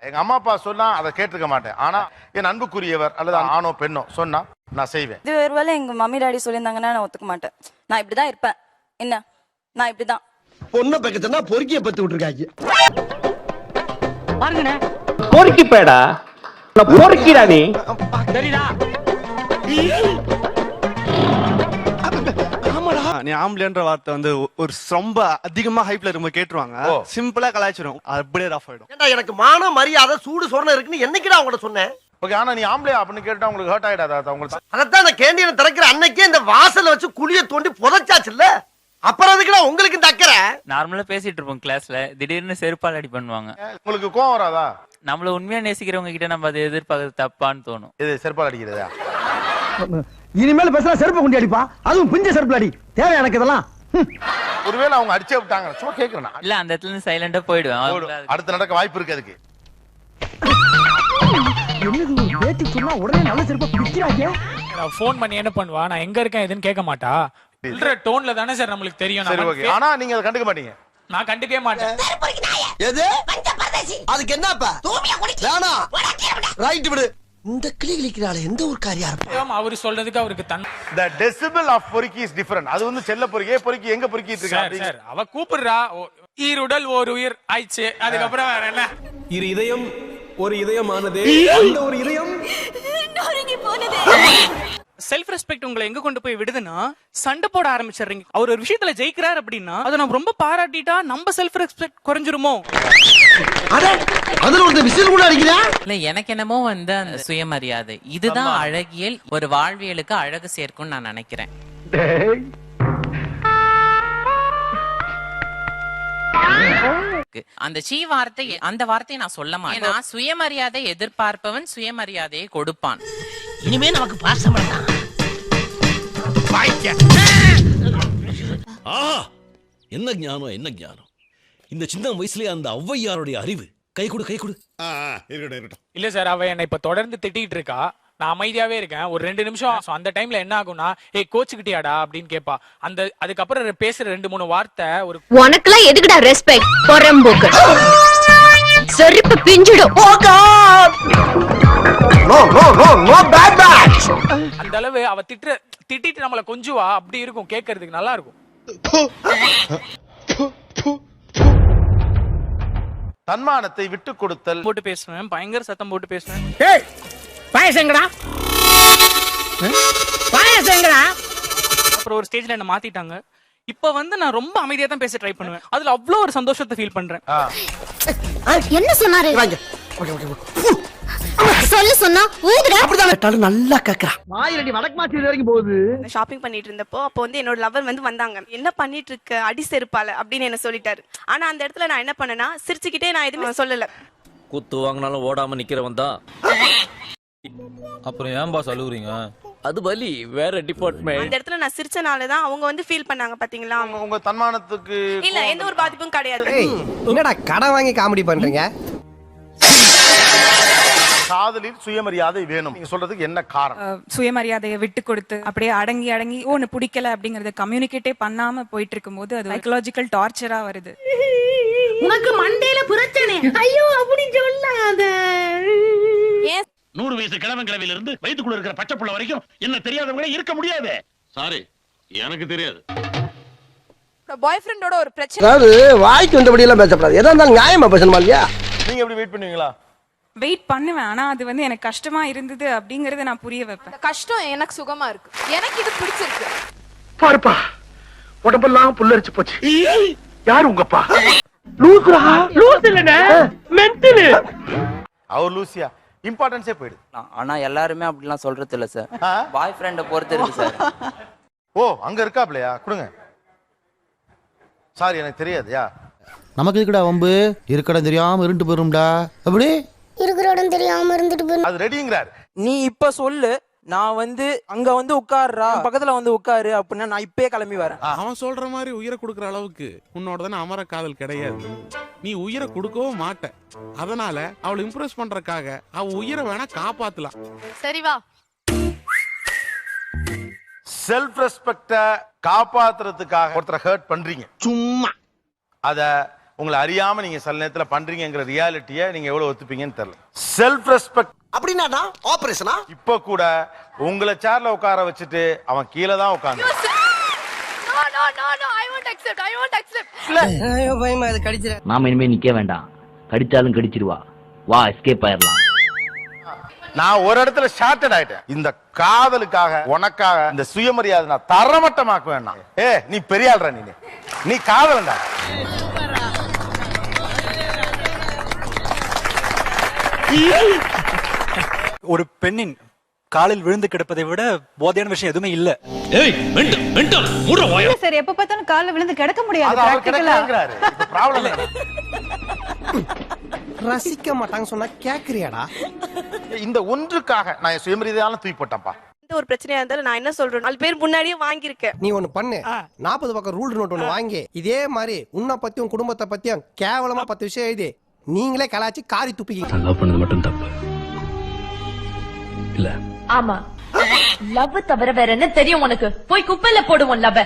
எங்க அம்மா அப்பா சொன்னா அதை கேட்டிருக்க மாட்டேன். ஆனா என் அன்புக்குரியவர் அல்லது ஆணோ பெண்ணோ சொன்னா நான் செய்வேன். இது ஒருவேளை எங்க மம்மி டாடி சொல்லியிருந்தாங்கன்னா நான் ஒத்துக்க மாட்டேன். நான் இப்படிதான் இருப்பேன். என்ன நான் இப்படிதான். பொண்ணை பக்கத்துனா பொறுக்கிய பத்து விட்டுருக்காங்க பாருங்கண்ணே. பொறுக்கி பேடா பொறுக்கிடா நீ. சரிடா. நீ ஆம்பளைன்ற வார்த்தை வந்து ஒரு ரொம்ப அதிகமா ஹைப்ல இருக்கும் கேட்டுருவாங்க. சிம்பிளா கலாய்ச்சிரும், அப்படியே ரஃப் ஆயிடும். ஏண்டா எனக்கு மான மரியாதை சூடு சொரணை இருக்குன்னு என்னைக்குடா உங்கள்ட்ட சொன்னேன்? ஓகே, ஆனா நீ ஆம்பளையா அப்படின்னு கேட்டா உங்களுக்கு ஹர்ட் ஆயிடாதா? உங்களுக்கு அதைத்தான் நான் கேண்டீனை திறக்கிற அன்னைக்கே இந்த வாசல்ல வச்சு குழிய தோண்டி புதைச்சாச்சுல்ல, அப்புறம் அதுக்குடா உங்களுக்கு இந்த அக்கறை? நார்மலா பேசிட்டு இருப்போம் கிளாஸ்ல, திடீர்னு செருப்பால் அடி பண்ணுவாங்க. உங்களுக்கு கோவம் வராதா? நம்மள உண்மையா நேசிக்கிறவங்க கிட்ட நம்ம அதை எதிர்பார்க்கறது தப்பான்னு தோணும். இது செருப்பால் அடிக்கிறதா? இனிமேல் பேசுறா செருப்பு குண்டி அடிப்பா, அதுவும் பிஞ்ச செருப்பு அடி. தேவை எனக்கு இதெல்லாம். ஒருவேளை அவங்க அடிச்சே விட்டாங்க, சும்மா கேக்குறேன். இல்ல அந்த இடத்துல இருந்து சைலண்டா போயிடுவேன். அடுத்து நடக்க வாய்ப்பு இருக்கு அதுக்கு. பேட்டி சொன்னா உடனே நல்ல செருப்பை பிடிக்கிறாங்க. நான் ஃபோன் பண்ணி என்ன பண்ணுவா, நான் எங்க இருக்கேன் எதுன்னு கேட்க மாட்டா. இல்ல டோன்ல தானே சார் நம்மளுக்கு தெரியும். சரி ஓகே, ஆனா நீங்க அதை கண்டுக்க மாட்டீங்க. நான் கண்டுக்கவே மாட்டேன். எது அதுக்கு என்னப்பா வேணா ரைட் விடு. இந்த கிளி கிளிக்கிறாள் எந்த ஒரு காரியா இருக்கும். அவரு சொல்றதுக்கு அவருக்கு the decibel of பொறுக்கி is different. அது வந்து செல்ல பொறுக்கி. பொறுக்கி எங்க பொறுக்கிட்டு இருக்கா? சார் அவ கூப்பிடுறா, ஈருடல் ஓர் உயிர் ஆயிடுச்சு. அதுக்கப்புறம் வேற என்ன? இரு இதயம் ஒரு இதயமானதே, அந்த ஒரு இதயம் செல்ஃப் ரெஸ்பெக்ட் உங்களை எங்க கொண்டு போய் விடுதுன்னா, சண்டை போட ஆரம்பிச்சிடுறீங்க. அவர் ஒரு விஷயத்துல ஜெயிக்கிறார் அப்படின்னா அதை நம்ம ரொம்ப பாராட்டிட்டா நம்ம செல்ஃப் ரெஸ்பெக்ட் குறைஞ்சிருமோ? அதுல ஒரு விசில் கூட அடிக்கிறா. இல்ல எனக்கு என்னமோ வந்து அந்த சுயமரியாதை இதுதான் அழகியல், ஒரு வாழ்வியலுக்கு அழகு சேர்க்கும்னு நான் நினைக்கிறேன். அந்த சீ வார்த்தை, அந்த வார்த்தையை நான் சொல்ல மாட்டேன். ஏன்னா சுயமரியாதை எதிர்பார்ப்பவன் சுயமரியாதையை கொடுப்பான். இனிமே நமக்கு பாசம் வேண்டாம். என்ன ஞானம், என்ன ஞானம்! இந்த சின்ன வயசுலயே அந்த ஔவையாருடைய அறிவு. கை கொடு, கை கொடு. இல்ல சார், அவ என்ன இப்ப தொடர்ந்து திட்டிட்டு இருக்கா. நான் அமைதியாவே இருக்கேன் ஒரு 2 நிமிஷம். அந்த டைம்ல என்ன ஆகும்னா, ஏய் கோச்சுக்கிட்டியாடா அப்படின்னு கேப்பா. அதுக்கப்புறம் பேசுற 2-3 வார்த்தை ஒரு உனக்குலாம் எதுக்குடா ரெஸ்பெக்ட் பொறம்போக்கு செருப்பு பிஞ்சிடும். அந்த அளவு அவ திட்டிட்டு நம்மள கொஞ்சுவா. அப்படி இருக்கும், கேட்கறதுக்கு நல்லா இருக்கும். தன்மானத்தை விட்டு கொடுத்தல். போட்டு பேசுவேன், பயங்கர சத்தம் போட்டு பேசுவேன். ஏய் பாயசங்கடா, பாயசங்கடா. அப்புறம் ஒரு ஸ்டேஜ்ல என்ன மாத்திட்டாங்க. இப்ப வந்து நான் ரொம்ப அமைதியா தான் பேச ட்ரை பண்ணுவேன். அதுல அவ்வளவு ஒரு சந்தோஷத்தை ஃபீல் பண்றேன். என்ன சொன்னாரு? சொல்லு சொன்னா ஊதுடா. அப்படிதான் நல்லா கேக்குறா. மாயிரடி வடக்கு மாத்தி வரைக்கும் போகுது. ஷாப்பிங் பண்ணிட்டு இருந்தப்போ அப்போ வந்து என்னோட லவர் வந்து வந்தாங்க. என்ன பண்ணிட்டு இருக்க அடி செருப்பால அப்படின்னு என்ன சொல்லிட்டாரு. ஆனா அந்த இடத்துல நான் என்ன பண்ணேன்னா சிரிச்சுக்கிட்டே நான் எதுவுமே சொல்லல. குத்து வாங்கினாலும் ஓடாம நிக்கிறவன் தான். அப்புறம் ஏன் பாஸ் அழுகுறீங்க? அது வலி, வேற டிபார்ட்மெண்ட். அந்த இடத்துல நான் சிரிச்சனாலதான் அவங்க வந்து ஃபீல் பண்ணாங்க பாத்தீங்களா. உங்க தன்மானத்துக்கு இல்ல எந்த ஒரு பாதிப்பும் கிடையாது. என்னடா கடன் வாங்கி காமெடி பண்றீங்க? காதலில் சுயமரியாதை வேணும் நீங்க சொல்றதுக்கு என்ன காரணம்? சுயமரியாதையை விட்டு கொடுத்து அப்படியே அடங்கி ஒன்னு பிடிக்கல அப்படிங்கறத கம்யூனிகேட்டே பண்ணாம போயிட்டு இருக்கும்போது அது சைக்கலாஜிக்கல் டார்ச்சரா வருது. உனக்கு மண்டையில பிரச்சனை. ஐயோ அப்படி சொல்லாத. 100 வயசு கிழமையில இருந்து வயித்துக்குள்ள இருக்கிற பச்சை புள்ள வரைக்கும் என்ன தெரியாதவங்களே இருக்க முடியாது. சாரி, எனக்கு தெரியாது. பாய் ஃப்ரெண்டோட ஒரு பிரச்சனை. அதாவது வாய்க்கு வந்தபடி எல்லாம் பேசக்கூடாது. எதா இருந்தாலும் நியாயமா பேசணுமா இல்லையா? நீங்க எப்படி வெயிட் பண்ணுவீங்களா? வெயிட் பண்ணுவேன். ஆனா அது வந்து எனக்கு கஷ்டமா இருந்தது அப்படிங்கறத நான் புரிய வைப்பேன். கஷ்டம் எனக்கு சுகமா இருக்கு, எனக்கு இது பிடிச்சிருக்கு. பாருப்பா உடம்பெல்லாம் புல்லரிச்சு போச்சு. யார் உங்கப்பா? லூசுரா? லூஸ் இல்லனே, மென்டல். அவர் லூசியா இம்பார்ட்டன்ஸே போயிடுது. ஆனா எல்லாருமே அப்படிலாம் சொல்றது இல்ல சார். பாய் ஃப்ரெண்ட பொறுத்து இருக்கு சார். ஓ அங்க இருக்காப்லையா? கொடுங்க. சாரி எனக்கு தெரியாதுயா. நமக்கு இருக்குடா வம்பு. இருக்கடம் தெரியாம இருண்டு போயிரும்டா. அப்படி இருக்கிற இடம் தெரியாம இருந்துட்டு போய் அது ரெடிங்கறார். நீ இப்ப சொல்லு, நான் வந்து அங்க வந்து உட்கார்றா, பக்கத்துல வந்து உட்காரு அப்படின்னா நான் இப்பவே கிளம்பி வரேன். அவன் சொல்ற மாதிரி உயிரை கொடுக்கற அளவுக்கு உன்னோட தானே அமர காதல் கிடையாது. நீ உயிரை கொடுக்கவும் மாட்ட. அதனால அவளை இம்ப்ரெஸ் பண்றதுக்காக அவ உயிரை வேணா காப்பாத்தலாம். சரி வா. செல்ஃப் ரெஸ்பெக்ட காப்பாத்துறதுக்காக ஒருத்தரை ஹர்ட் பண்றீங்க. சும்மா அத உங்களை அறியாம நீங்க சில நேரத்துல பண்றீங்கங்கிற ரியாலிட்டியை நீங்க எவ்வளவு ஒத்துப்பீங்கன்னு தெரியல. செல்ஃப் ரெஸ்பெக்ட் அப்படின்னா ஆபரேஷனா? இப்ப கூட உங்களை சேர்ல உட்கார வச்சுட்டு அவன் கீழே தான் உட்கார்ந்து பயமா அது கடிச்சிர. நாம இனிமே நிக்க வேண்டாம், கடிச்சாலும் கடிச்சிருவா, வா எஸ்கேப் ஆயிரலாம். நான் ஒரு இடத்துல ஷார்ட்டட் ஆயிட்டேன். இந்த காதலுக்காக உனக்காக இந்த சுயமரியாதை நான் தரமட்டமாக்க வேண்டாம். நீ பெரிய ஆள்ற, நீ காதலண்டா. ஒரு பெண்ணின் காலில் விழுந்து கிடப்பதை விட போதையான விஷயம் எதுவுமே இல்ல. சார் எப்ப பார்த்தாலும் கால்ல விழுந்து கிடக்க முடியாது. அது அவர் கிடக்குறாரு. இப்ப ப்ராப்ளம் இல்ல. ரசிக்க மாட்டாங்க சொன்னா கேக்குறியாடா? இந்த ஒன்றுக்காக நான் என் சுயமரியாதையால தூக்கி போட்டேன்ப்பா. எந்த ஒரு பிரச்சனையா இருந்தாலும் நான் என்ன சொல்றேன், 4 பேர் முன்னாடியே வாங்கியிருக்கேன். நீ ஒண்ணு பண்ணு, 40 பக்கம் ரூல் நோட் ஒண்ணு வாங்கி இதே மாதிரி உன்னை பத்தியும் குடும்பத்தை பத்தியும் கேவலமா 10 விஷயம் எழுதி நீங்களே கலாச்சி காரி துப்பிக்கிங்க. லவ் பண்ணது மட்டும் தப்பு இல்ல. ஆமா, லவ் தவிர வேற என்ன தெரியும் உனக்கு? போய் குப்பையில போடுவோம் லவ்.